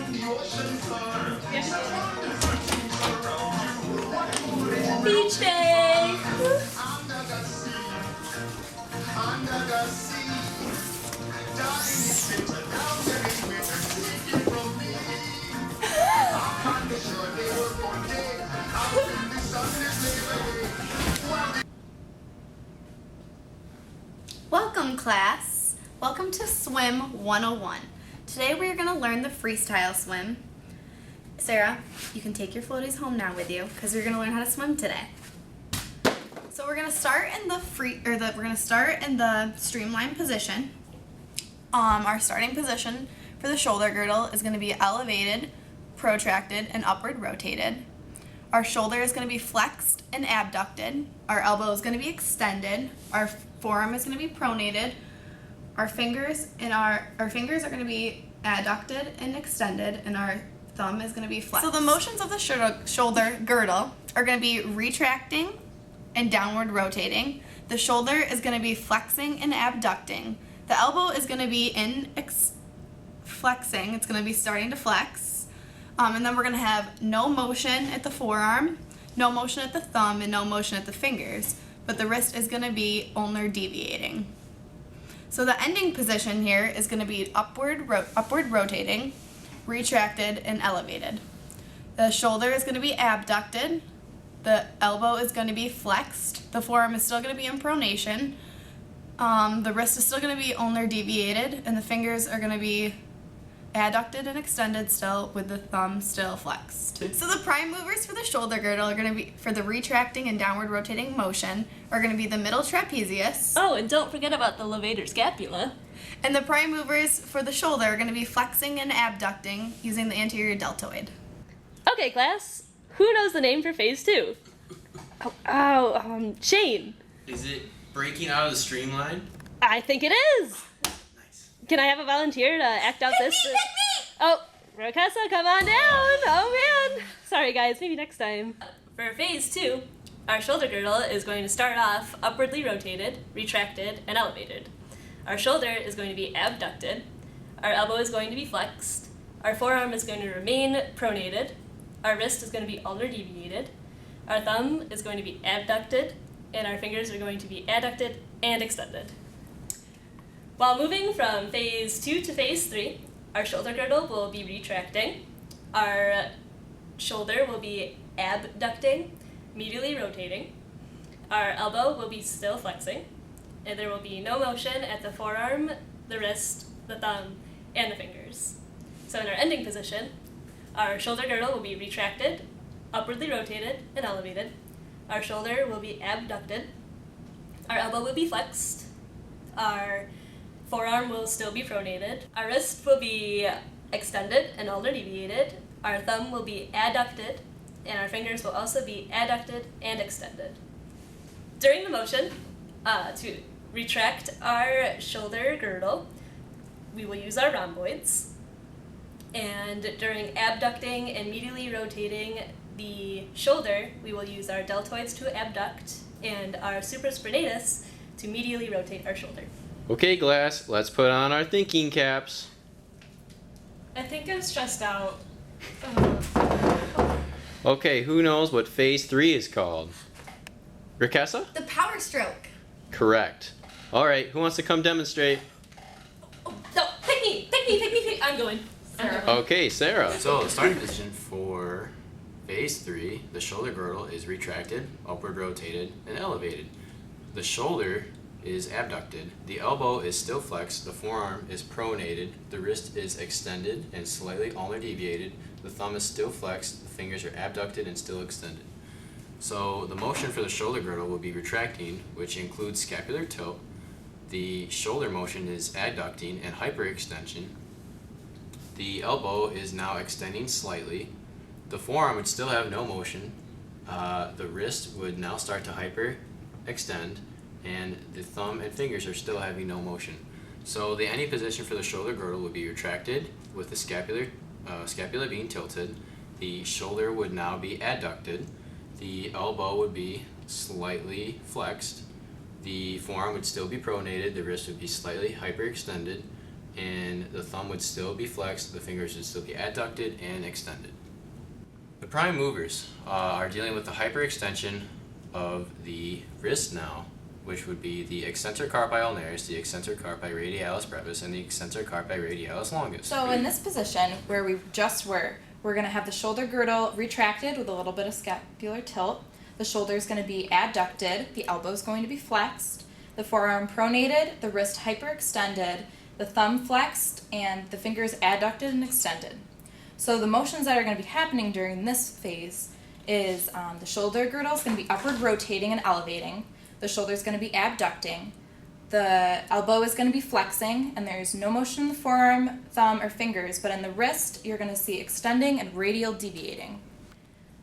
Beach day! Welcome, class. Welcome to Swim 101. Today we are going to learn the freestyle swim. Sarah, you can take your floaties home now with you because we're going to learn how to swim today. So we're going to start in the streamline position. Our starting position for the shoulder girdle is going to be elevated, protracted, and upward rotated. Our shoulder is going to be flexed and abducted. Our elbow is going to be extended. Our forearm is going to be pronated. Our fingers are going to be adducted and extended, and our thumb is going to be flexed. So the motions of the shoulder girdle are going to be retracting and downward rotating. The shoulder is going to be flexing and abducting. The elbow is going to be flexing. It's going to be starting to flex. And then we're going to have no motion at the forearm, no motion at the thumb, and no motion at the fingers. But the wrist is going to be ulnar deviating. So the ending position here is going to be upward rotating, retracted, and elevated. The shoulder is going to be abducted. The elbow is going to be flexed. The forearm is still going to be in pronation. The wrist is still going to be ulnar deviated, and the fingers are going to be adducted and extended still, with the thumb still flexed. So the prime movers for the shoulder girdle are going to be, for the retracting and downward rotating motion, are going to be the middle trapezius. Oh, and don't forget about the levator scapula. And the prime movers for the shoulder are going to be flexing and abducting using the anterior deltoid. Okay, class. Who knows the name for phase 2? Shane. Is it breaking out of the streamline? I think it is. Nice. Can I have a volunteer to act out this? Pick me! Oh, Rokessa, come on down. Oh, man. Sorry, guys. Maybe next time. For phase 2, our shoulder girdle is going to start off upwardly rotated, retracted, and elevated. Our shoulder is going to be abducted. Our elbow is going to be flexed. Our forearm is going to remain pronated. Our wrist is going to be ulnar deviated. Our thumb is going to be abducted, and our fingers are going to be adducted and extended. While moving from phase 2 to phase 3, our shoulder girdle will be retracting. Our shoulder will be abducting, medially rotating. Our elbow will be still flexing, and there will be no motion at the forearm, the wrist, the thumb, and the fingers. So in our ending position, our shoulder girdle will be retracted, upwardly rotated, and elevated. Our shoulder will be abducted. Our elbow will be flexed. Our forearm will still be pronated. Our wrist will be extended and ulnar deviated. Our thumb will be adducted, and our fingers will also be adducted and extended. During the motion, to retract our shoulder girdle, we will use our rhomboids. And during abducting and medially rotating the shoulder, we will use our deltoids to abduct and our supraspinatus to medially rotate our shoulder. Okay, class, let's put on our thinking caps. I think I'm stressed out. Okay, who knows what phase 3 is called? Rokessa? The power stroke. Correct. All right, who wants to come demonstrate? Oh, no, pick me. I'm going. Sarah. Okay, Sarah. So the starting position for phase 3, the shoulder girdle is retracted, upward rotated, and elevated. The shoulder is abducted, the elbow is still flexed, the forearm is pronated, the wrist is extended and slightly ulnar deviated, the thumb is still flexed, the fingers are abducted and still extended. So the motion for the shoulder girdle will be retracting, which includes scapular tilt. The shoulder motion is adducting and hyperextension. The elbow is now extending slightly. The forearm would still have no motion. The wrist would now start to hyperextend, and the thumb and fingers are still having no motion. So the ending position for the shoulder girdle would be retracted with the scapula being tilted. The shoulder would now be adducted. The elbow would be slightly flexed. The forearm would still be pronated. The wrist would be slightly hyperextended. and the thumb would still be flexed, the fingers would still be adducted and extended. The prime movers are dealing with the hyperextension of the wrist now, which would be the extensor carpi ulnaris, the extensor carpi radialis brevis, and the extensor carpi radialis longus. So in this position, where we just were, we're going to have the shoulder girdle retracted with a little bit of scapular tilt. The shoulder is going to be adducted, the elbow is going to be flexed, the forearm pronated, the wrist hyperextended, the thumb flexed, and the fingers adducted and extended. So the motions that are going to be happening during this phase is the shoulder girdle is going to be upward rotating and elevating, the shoulder is going to be abducting, the elbow is going to be flexing, and there's no motion in the forearm, thumb, or fingers, but in the wrist, you're going to see extending and radial deviating.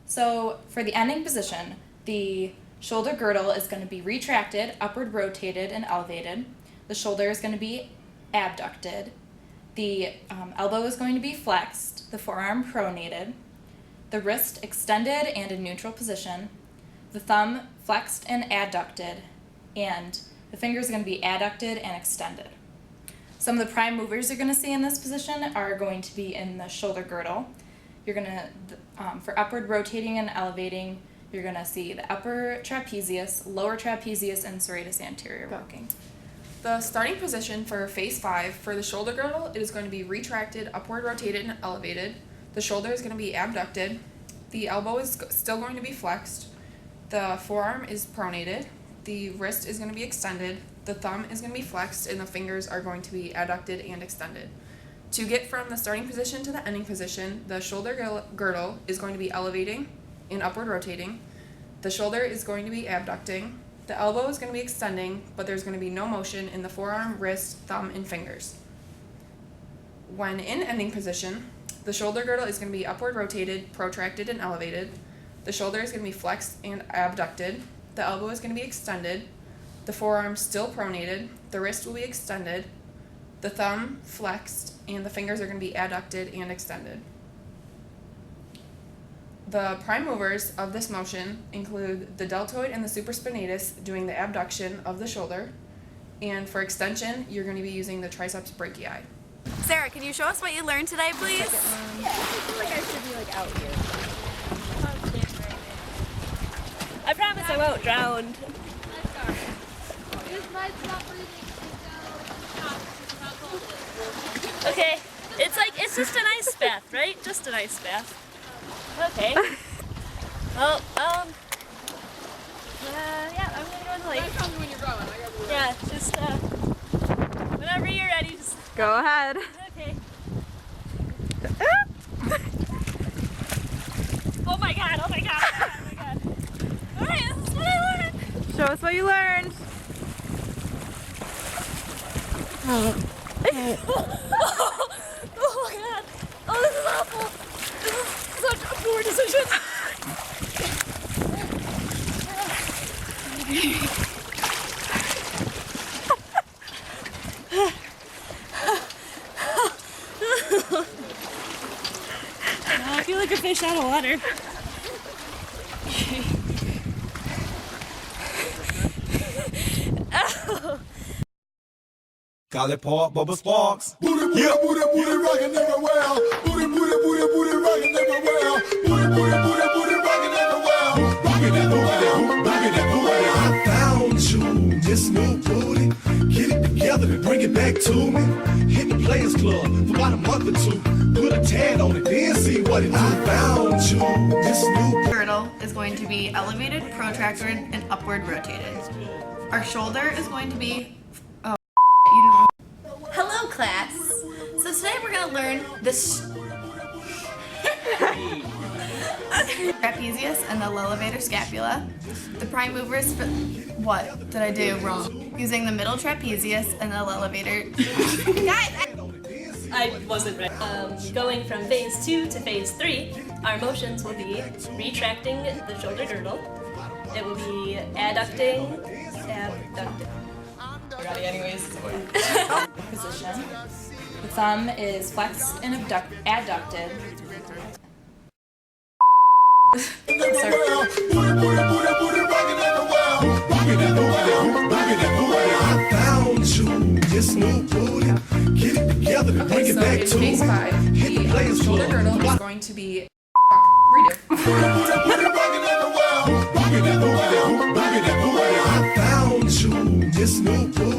So for the ending position, the shoulder girdle is going to be retracted, upward rotated, and elevated. The shoulder is going to be abducted. The elbow is going to be flexed, the forearm pronated, the wrist extended and in neutral position, the thumb flexed and adducted, and the fingers are going to be adducted and extended. Some of the prime movers you're going to see in this position are going to be in the shoulder girdle. You're going to, for upward rotating and elevating, you're going to see the upper trapezius, lower trapezius, and serratus anterior working. The starting position for phase 5 for the shoulder girdle, it is going to be retracted, upward rotated, and elevated. The shoulder is going to be abducted. The elbow is still going to be flexed. The forearm is pronated. The wrist is going to be extended. The thumb is going to be flexed, and the fingers are going to be adducted and extended. To get from the starting position to the ending position, the shoulder girdle is going to be elevating and upward rotating. The shoulder is going to be abducting. The elbow is going to be extending, but there's going to be no motion in the forearm, wrist, thumb, and fingers. When in ending position, the shoulder girdle is going to be upward rotated, protracted, and elevated. The shoulder is going to be flexed and abducted. The elbow is going to be extended. The forearm still pronated. The wrist will be extended. The thumb flexed, and the fingers are going to be adducted and extended. The prime movers of this motion include the deltoid and the supraspinatus doing the abduction of the shoulder, and for extension, you're going to be using the triceps brachii. Sarah, can you show us what you learned today, please? Yeah, I feel like I should be like out here. I promise I won't drown. Okay, it's just an ice bath, right? Just an ice bath. Okay. Well, yeah, I'm gonna go in the lake. Tell me when you're going. Yeah, just, whenever you're ready, just... Go ahead. Okay. Oh my god, oh my god, oh my god. Alright, this is what I learned. Show us what you learned. Oh my god. Oh, this is awful. This is such a poor decision. I feel like a fish out of water. Call it Park Bubba Sparks. Booty, booty, booty, booty, rockin' everywhere. Booty, booty, booty, booty, rockin' everywhere. Booty, booty, booty, booty, rockin' everywhere. Rockin' everywhere, rockin' everywhere. I found you, this new booty. Get it together and bring it back to me. Hit the Players Club for about a month or two. Put a tan on it, then see what it. I found you, this new Girdle is going to be elevated, protracted, and upward rotated. Our shoulder is going to be... Hello, class. So today we're going to learn this trapezius and the elevator scapula. The prime movers for what did I do wrong? Using the middle trapezius and the elevator. Guys, I wasn't ready. Going from phase 2 to phase 3, our motions will be retracting the shoulder girdle. It will be adducting, abducting. Ready anyways. Position. The thumb is flexed and adducted. everywhere. Booty, booty, booty, booty, rockin' everywhere. Rockin' everywhere, rockin' everywhere. I found you, this new booty. Get it together. Bring it So back in to phase 5, hit the the players shoulder floor. girdle is going to be redo. I found you, this new book.